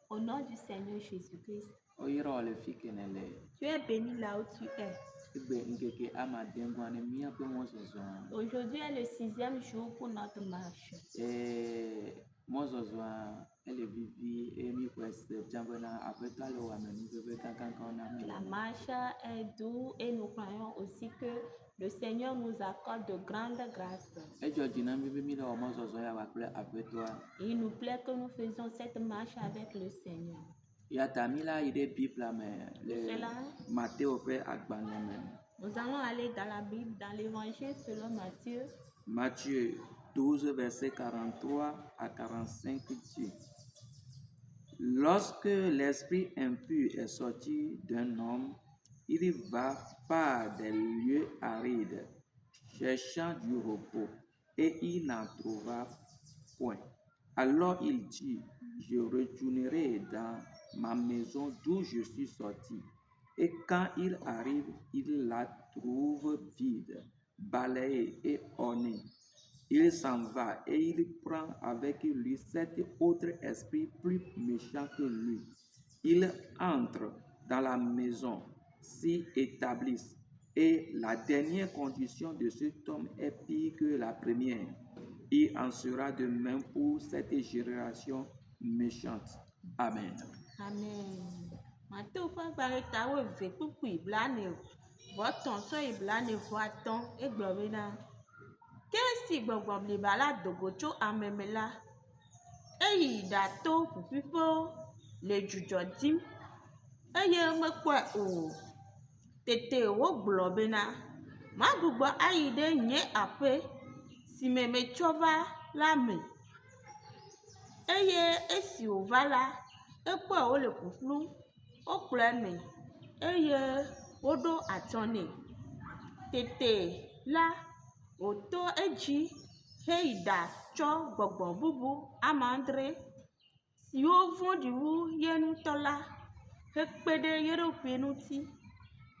Au nom du Seigneur Jésus-Christ. Tu es béni là où tu es. Aujourd'hui est le 6e jour pour notre marche. La marche est douce et nous croyons aussi que le Seigneur nous accorde de grandes grâces. Il nous plaît que nous faisions cette marche avec le Seigneur. Nous allons aller dans la Bible, dans l'évangile selon Matthieu. Matthieu 12, verset 43 à 45 dit: Lorsque l'esprit impur est sorti d'un homme, il va par des lieux arides, cherchant du repos, et il n'en trouva point. Alors il dit: Je retournerai dans ma maison d'où je suis sorti. Et quand il arrive, il la trouve vide, balayée et ornée. Il s'en va et il prend avec lui 7 autres esprits plus méchants que lui. Ils entrent dans la maison, s'y établissent. Et la dernière condition de cet homme est pire que la première. Il en sera de même pour cette génération méchante. Amen. Amen. Matthieu tawe vekuku iblane voton so iblane voaton egbobena kesi gbogbo blibala dogocho amemela eyi dato fufifo le jujodim eye mekwe o tete wo globena magugbo ayide nye ape simeme chova lame eye esi ovala ekwe o le fuflu okpleme eye wodo atone tete la oto eji heida cho gbogbo bubu amandre siwo vodiwu yenutola hekpede yeropenuti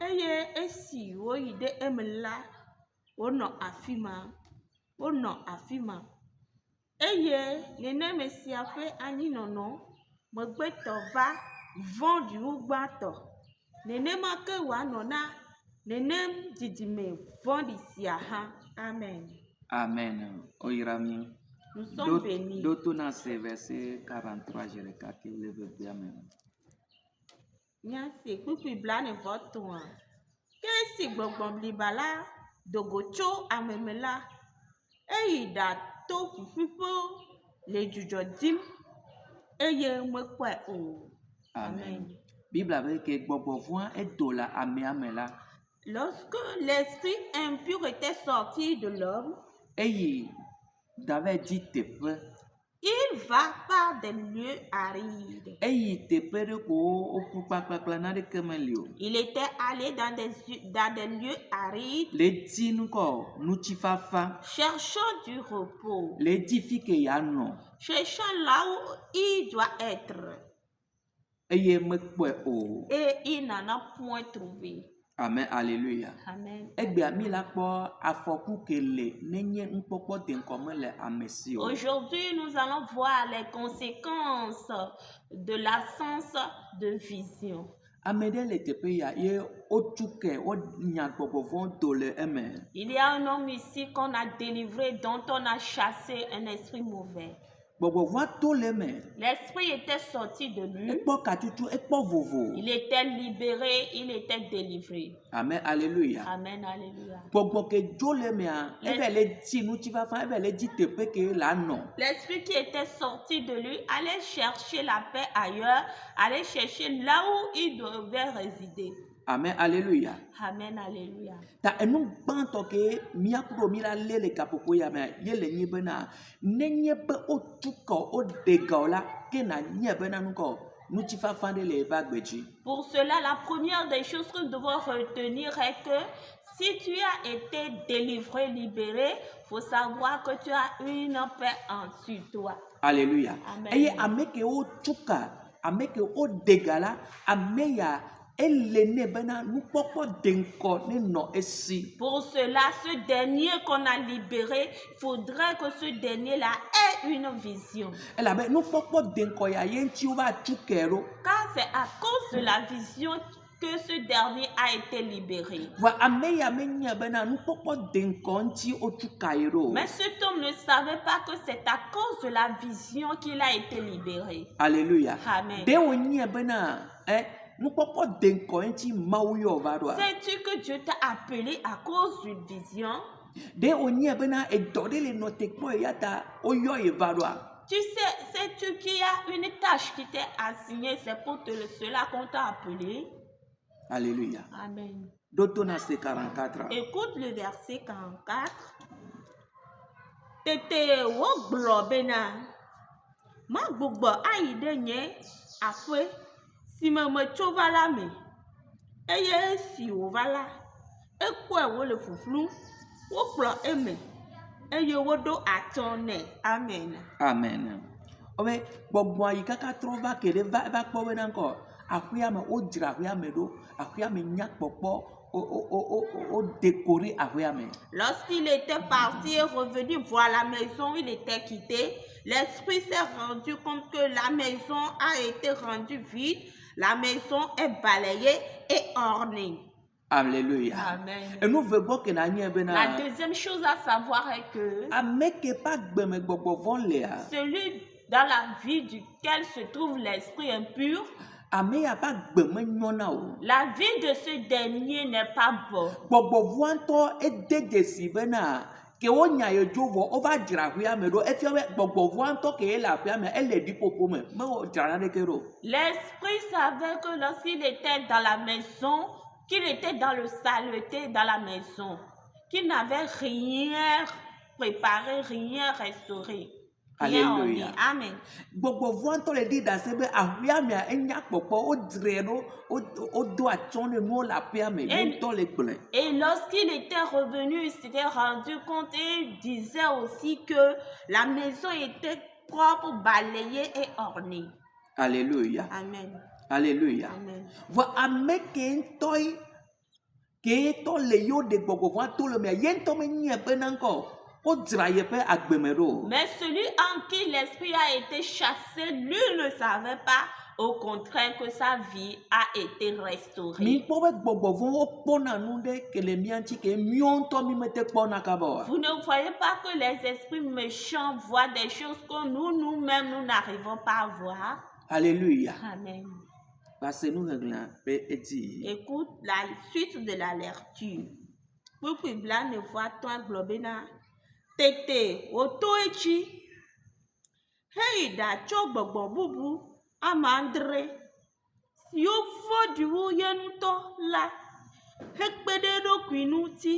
eye esi woyide emela ono afima eye neneme siafe anyi nono megbetova vodiwu gbato nenema ke wanona nenem didime vondi siaha. Amen. Amen. Oirami. Nous sommes bénis. D'autres c'est verset 43, je regarde qu'il le veut bien même. Nyase kpukpi blane votoa. Kesi gbogbo blibala dogocho amemela. Eyi da to fufifo le jujodim. Eye mwekwe o. Amen. Bible avec que gbogbo voix est dola amela. Lorsque l'esprit impur était sorti de l'homme, il va par des lieux arides. Il était allé dans des lieux arides, cherchant du repos, cherchant là où il doit être. Et il n'en a point trouvé. Amen, alléluia. Amen. Aujourd'hui, nous allons voir les conséquences de l'absence de vision. Il y a un homme ici qu'on a délivré, dont on a chassé un esprit mauvais. L'esprit était sorti de lui. Il était libéré, il était délivré. Amen, alléluia. Amen, alléluia. L'esprit qui était sorti de lui allait chercher la paix ailleurs, allait chercher là où il devait résider. Amen, alléluia. Amen, alléluia. Ta enu banto ke miakuro mila lele kapoko ya me yele nyebena nenyebe otuko odegola ke na nyebena nuko nuchifa fande le bagbeji. Pour cela, la première des choses que nous devons retenir est que si tu as été délivré, libéré, faut savoir que tu as une paix en toi. Alléluia. Amen. Eye ameke otuka ameke odegala ameya elene bena nukpɔkpɔ denkɔ ne nɔ esi. Pour cela, ce dernier qu'on a libéré, il faudrait que ce dernier-là ait une vision. Elabe nukpɔkpɔ denkɔ ya ye ŋuti wova tu kɛ ɖo. Car c'est à cause de la vision que ce dernier a été libéré. Vɔ ame ya menye bena nukpɔkpɔ denkɔ ŋuti wotu ka ye ɖo. Mais cet homme ne savait pas que c'est à cause de la vision qu'il a été libéré. Alléluia. Amen. De wonye bena nukpɔkpɔ denkɔ ŋuti Mawu yɔ va ɖoa. Sais-tu que Dieu t'a appelé à cause d'une vision? De wonye bena edɔ ɖe le nɔ te kpɔ ya ta woyɔ ye va ɖoa. Tu sais-tu qu'il y a une tâche qui t'est assignée, c'est pour cela qu'on t'a appelé? Alléluia. Amen. Dotonase 44. Écoute le verset 44. Tete wo gblɔ bena magbugbɔ ayi ɖe nye aƒe si me metso va la me, eye esi wòva la, ekpɔe wole ƒuƒlum, wokplɔ eme, eye woɖo atɔ nɛ. Amen. Amen. Obe gbɔgbɔ yi kaka trɔ va ke ɖe va kpɔ bena ŋkɔ aƒea me wodzra aƒea me ɖo, aƒea me nyakpɔkpɔ o décoré aƒea me. Lorsqu'il était parti et revenu voir la maison où il était quitté, l'esprit s'est rendu compte que la maison a été rendue vide, la maison est balayée et ornée. Alléluia. Amen. Et nous voulons que La deuxième chose à savoir est que celui dans la vie duquel se trouve l'esprit impur, la vie de ce dernier n'est pas bonne. Que on y a eu on va dire à rien, mais et puis que la ferme, elle est du popo, mais l'esprit savait que lorsqu'il était dans la maison, qu'il était dans le saleté dans la maison, qu'il n'avait rien préparé, rien restauré. Alléluia. Amen. Et lorsqu'il était revenu, il s'était rendu compte et il disait aussi que la maison était propre, balayée et ornée. Alléluia. Amen. Alléluia. Amen. Mais celui en qui l'esprit a été chassé, lui ne savait pas, au contraire, que sa vie a été restaurée. Vous ne voyez pas que les esprits méchants voient des choses que nous-mêmes, nous n'arrivons pas à voir? Alléluia. Amen. Écoute la suite de la lecture. Pour que blanc ne voit toi globena. Tete, otoechi. Hey, da chogbo bubu, amandre. Si yo fodi wo yenuto la. Hekpede do kwinuti.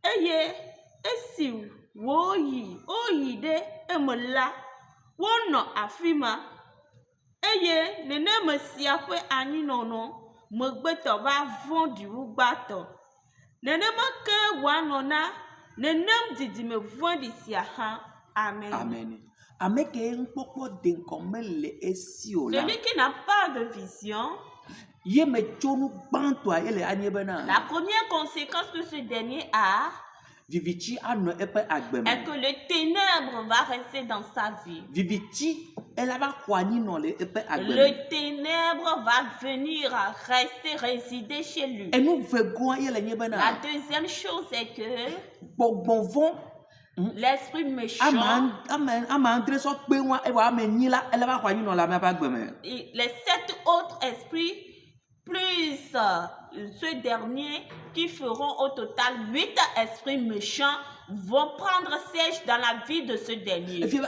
Eye, esi wo yi, oyi de emela. Wono afima. Eye, nene me siafe ani nono, me gbeto va vondi wu gbato. Nene me ke wanona, nene didi me vondi siaha. Amen. Amen. Celui qui n'a pas de vision, la première conséquence que ce dernier a, est que le ténèbre va rester dans sa vie. Le ténèbre va venir rester, résider chez lui. La deuxième chose est que l'esprit méchant, les 7 autres esprits, plus ce dernier, qui feront au total 8 esprits méchants, vont prendre siège dans la vie de ce dernier. Ce qui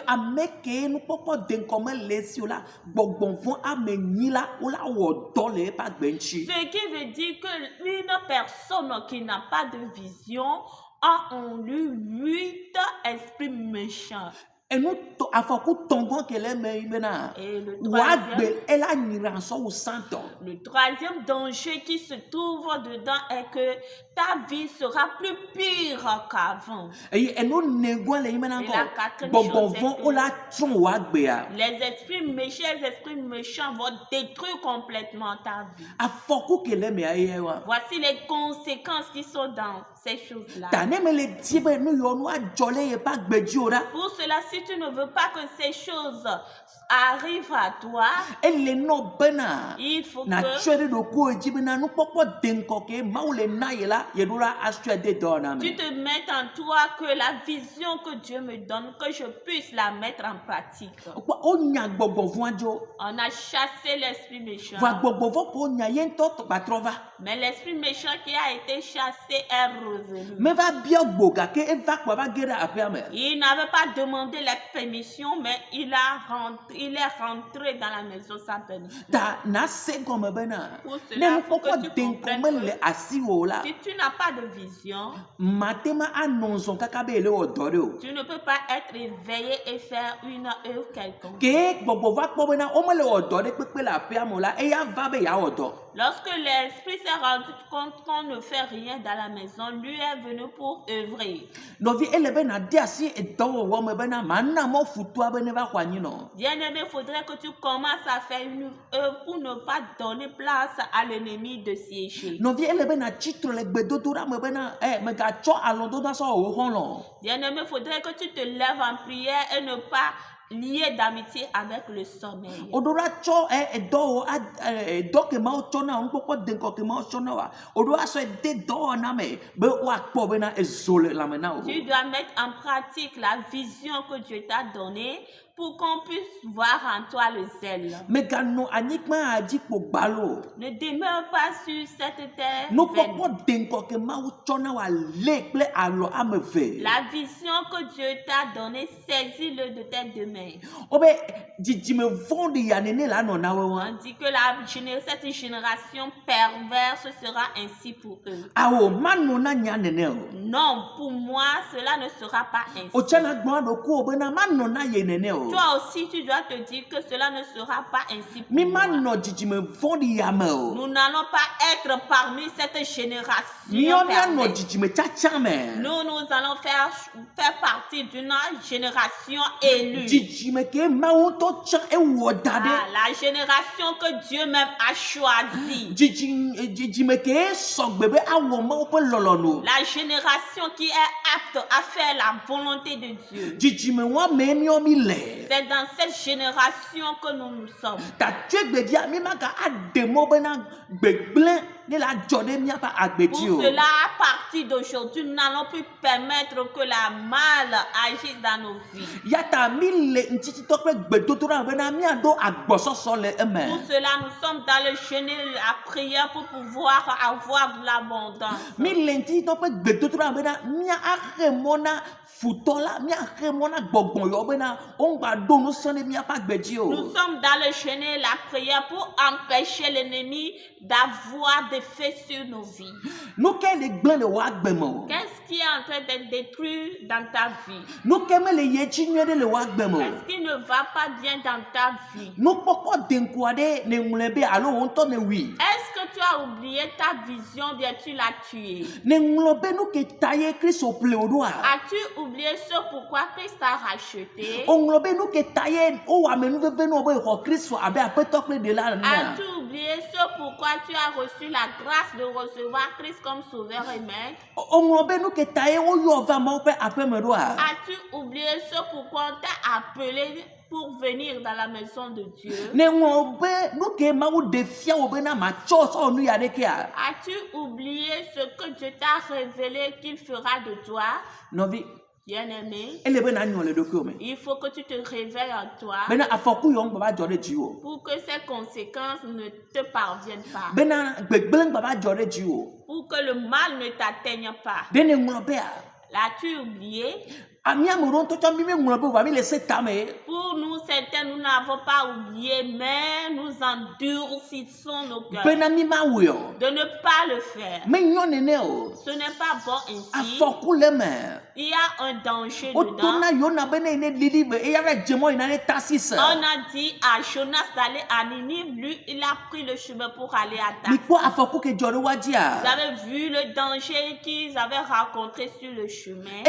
veut dire qu'une personne qui n'a pas de vision a en lui 8 esprits méchants. Et le troisième danger qui se trouve dedans est que ta vie sera plus pure qu'avant. eye eno negwa le yimena Et ko la quatrième gbogbo chose, c'est vɔn que o la tún wa gbea les esprits méchants vont détruire complètement ta vie. afɔku kele me aye wa Voici les conséquences qui sont dans ces choses-là. ta ne me le die be nu yɔ nu adzɔ le ye ba gbedzi o ɖa Pour cela, si tu ne veux pas que ces choses arrivent à toi, ele nɔ bena il faut na que tsɔe ɖe ɖokuiwo dzi bena nukpɔkpɔ de ŋkɔ ke mawu le na ye la ye ɖo la asɔe de dɔwɔna tu me te mettes en toi que la vision que Dieu me donne, que je puisse la mettre en pratique. kpɔ o nya gbɔgbɔ vɔa dzo On a chassé l'esprit méchant. va gbɔgbɔ vɔ ko o nya ye ŋutɔ gbatrɔ va Mais l'esprit méchant qui a été chassé est revenu. me va biɔ gbo gake eva kpɔ va ge ɖe aƒea me Il n'avait pas demandé la permission, mais il est rentré dans la maison sans permission. ta na se gɔme bena Pour ne cela, faut que nukpɔkpɔ tu de ŋkɔ comprennes me que le asiwò la si tu n'as pas de vision, mate ma anɔ zɔn kaka be ele wɔ dɔ ɖe o tu ne peux pas être éveillé et faire une œuvre quelconque. ke gbɔgbɔ va kpɔ bena wo mele wɔ dɔ ɖe kpekpe le aƒea me la eya va be yeawɔ dɔ Lorsque l'esprit s'est rendu compte qu'on ne fait rien dans la maison, lui est venu pour œuvrer. nɔvi ele be na de asi edɔwɔwɔ me bena mana mɔ futua be ne va xɔ anyi nɔ Bien-aimé, il faudrait que tu commences à faire une œuvre pour ne pas donner place à l'ennemi de siéger. nɔvi ele be na tsitre le gbedodoɖa me bena megatsɔ alɔdodo sɔ wò xɔlɔ Bien-aimé, il faudrait que tu te lèves en prière et ne pas lier d'amitié avec le sommeil. o ɖo la tsɔ edɔwɔ dɔ ke mawo tsɔna nukpɔkpɔ de ŋkɔ ke mawo tsɔna wa o ɖo asɔ de dɔwɔna me be woakpɔ bena ezo le lãme na o Tu dois mettre en pratique la vision que Dieu t'a donnée pour qu'on puisse voir en toi le zèle. meganɔ anyigba dzi kpo gbalo Ne demeure pas sur cette terre vaine. nukpɔkpɔ de ŋkɔ ke mawo tsɔna wa le kple alɔ ame eve La vision que Dieu t'a donnée, saisis-le de tes deux mains. wo be dzidzime vɔ̃ɖi ya nene la nɔ na wo wa On dit que cette génération perverse sera ainsi pour eux. awo manɔ na nya nene o Non, pour moi, cela ne sera pas ainsi. o tsana gbɔn ɖokuiwo bena manɔ na ye nene o Toi aussi, tu dois te dire que cela ne sera pas ainsi pour mi moi. manɔ dzidzime vɔ̃ɖi ya me o Nous n'allons pas être parmi cette génération miɔ mianɔ perverse. dzidzime tsatsa me Nous allons faire partie d'une génération élue. dzidzime ke mawu ŋutɔ tsã ewɔ da ɖe La génération que Dieu même a choisie. dzidzime ke sɔgbe be awɔ mawo ƒe lɔlɔnu La génération qui est apte à faire la volonté de Dieu. dzidzime wa me miɔ mi le C'est dans cette génération que nous sommes. tatue gbedia mi maga aɖe mɔ bena gbegblẽ ne la dzɔ ɖe miaƒe agbe Pour dzi o cela, à partir d'aujourd'hui, nous n'allons plus permettre que la mal agisse dans nos vies. ya ta mi le ŋtitsitɔ kple gbedodoɖa me bena miaɖo agbɔsɔsɔ le eme Pour cela, nous sommes dans le jeûne et la prière pour pouvoir avoir de l'abondance. mi le ŋtitsitɔ ƒe gbedodoɖa me bena miaxe mɔ na futɔ la miaxe mɔ na gbɔgbɔyɔ bena womgba ɖo ŋusẽ ɖe miaƒe agbe dzi o Nous sommes dans le jeûne et la prière pour empêcher l'ennemi d'avoir des faits sur nos vies. nu ke le gblẽ le wò agbe me o Qu'est-ce qui est en train d'être détruit dans ta vie? nu ke mele ye dzi nyuie ɖe le wò agbe me o Qu'est-ce qui ne va pas bien dans ta vie? nukpɔkpɔ de ŋku aɖe ne ŋlɔe be alo wò ŋutɔ ne wui Est-ce que tu as oublié ta vision, bien tu l'as tuée? ne ŋlɔ be nu ke ta ye kristu ƒle o ɖoa As-tu oublié ce pourquoi Christ t'a racheté? o ŋlɔ be nu ke ta ye wowɔ amenuveve na wo be xɔ kristu abe aƒetɔ kple ɖela enia As-tu oublié ce pourquoi tu as reçu la grâce de recevoir Christ comme sauveur et maître? o ŋlɔ be nu ke ta ye woyɔ va mawo ƒe aƒe me ɖoa As-tu oublié ce pourquoi on t'a appelé pour venir dans la maison de Dieu? ne ŋlɔ be nu ke mawu ɖe fia wo bena matsɔ sɔ nu ya ɖe kea As-tu oublié ce que Dieu t'a révélé qu'il fera de toi? nɔvi Bien-aimé, ele be na nyɔ le ɖokuiwo me il faut que tu te réveilles en toi bena afɔku yɔ ŋgba va dzɔ ɖe dziwò pour que ces conséquences ne te parviennent pas, bena gbegblẽ ŋgba va dzɔ ɖe dziwò pour que le mal ne t'atteigne pas. ɖe ne ŋlɔ bea L'as-tu oublié? Pour nous, certains, nous n'avons pas oublié, mais nous endurcissons nos cœurs de ne pas le faire. Ce n'est pas bon ainsi. Il y a un danger dedans. On a dit à Jonas d'aller à Ninive, lui, il a pris le chemin pour aller à Tarsis. Vous avez vu le danger qu'ils avaient rencontré sur le chemin.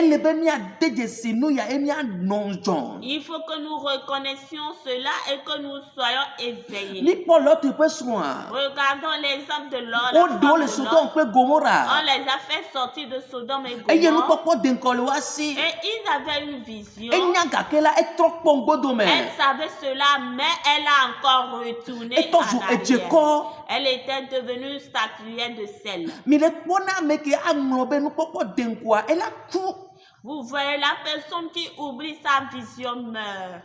Il faut que nous reconnaissions cela et que nous soyons éveillés. Regardons l'exemple de Lot. On les a fait sortir de Sodome et Gomorrhe. Et ils avaient une vision. Elle savait cela, mais elle a encore retourné en arrière. Elle était devenue une statuette de sel. Vous voyez, la personne qui oublie sa vision meurt.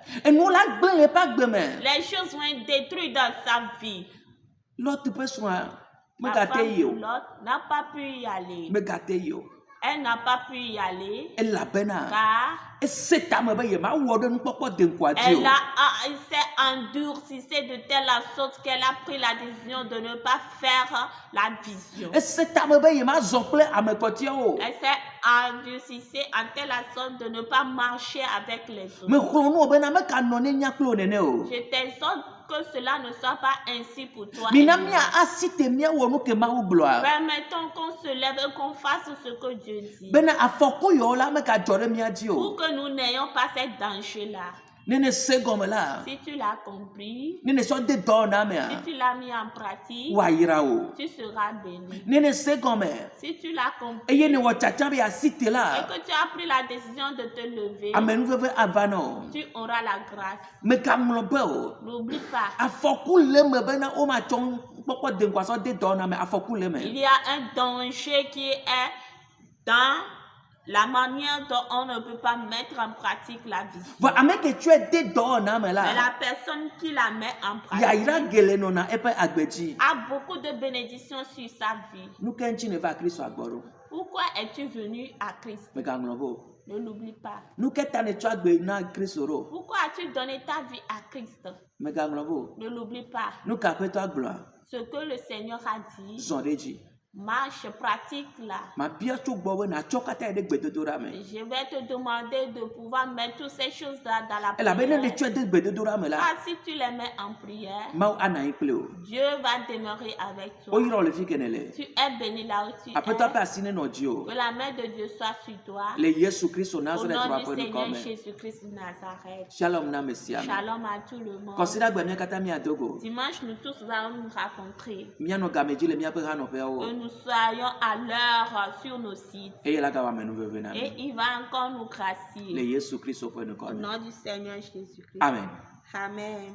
Les choses vont être détruites dans sa vie. La femme de Lot n'a pas pu y aller. Elle n'a pas pu y aller car elle s'est endurcissée de telle sorte qu'elle a pris la décision de ne pas faire la vision. Elle s'est endurcissée en telle sorte de ne pas marcher avec les autres. Je t'exhorte que cela ne soit pas ainsi pour toi. Permettons qu'on se lève et qu'on fasse ce que Dieu dit. Pour que nous n'ayons pas ce danger-là. Si tu l'as compris, si tu l'as mis en pratique, tu seras béni. Si tu l'as compris et que tu as pris la décision de te lever, tu auras la grâce. N'oublie pas. Il y a un danger qui est dans la manière dont on ne peut pas mettre en pratique la vision. Mais la personne qui la met en pratique a beaucoup de bénédictions sur sa vie. Pourquoi es-tu venu à Christ? Ne l'oublie pas. Pourquoi as-tu donné ta vie à Christ? Ne l'oublie pas. Ce que le Seigneur a dit, marche, pratique là. Je vais te demander de pouvoir mettre toutes ces choses-là dans la prière. Ah, si tu les mets en prière, Dieu va demeurer avec toi. Tu es béni là où tu es. Que la main de Dieu soit sur toi. Au nom du Seigneur Jésus-Christ de Nazareth. Shalom à tout le monde. Dimanche, nous tous allons nous rencontrer. Nous soyons à l'heure sur nos sites. Et il va encore nous gracier. Au nom du Seigneur Jésus-Christ. Amen. Amen.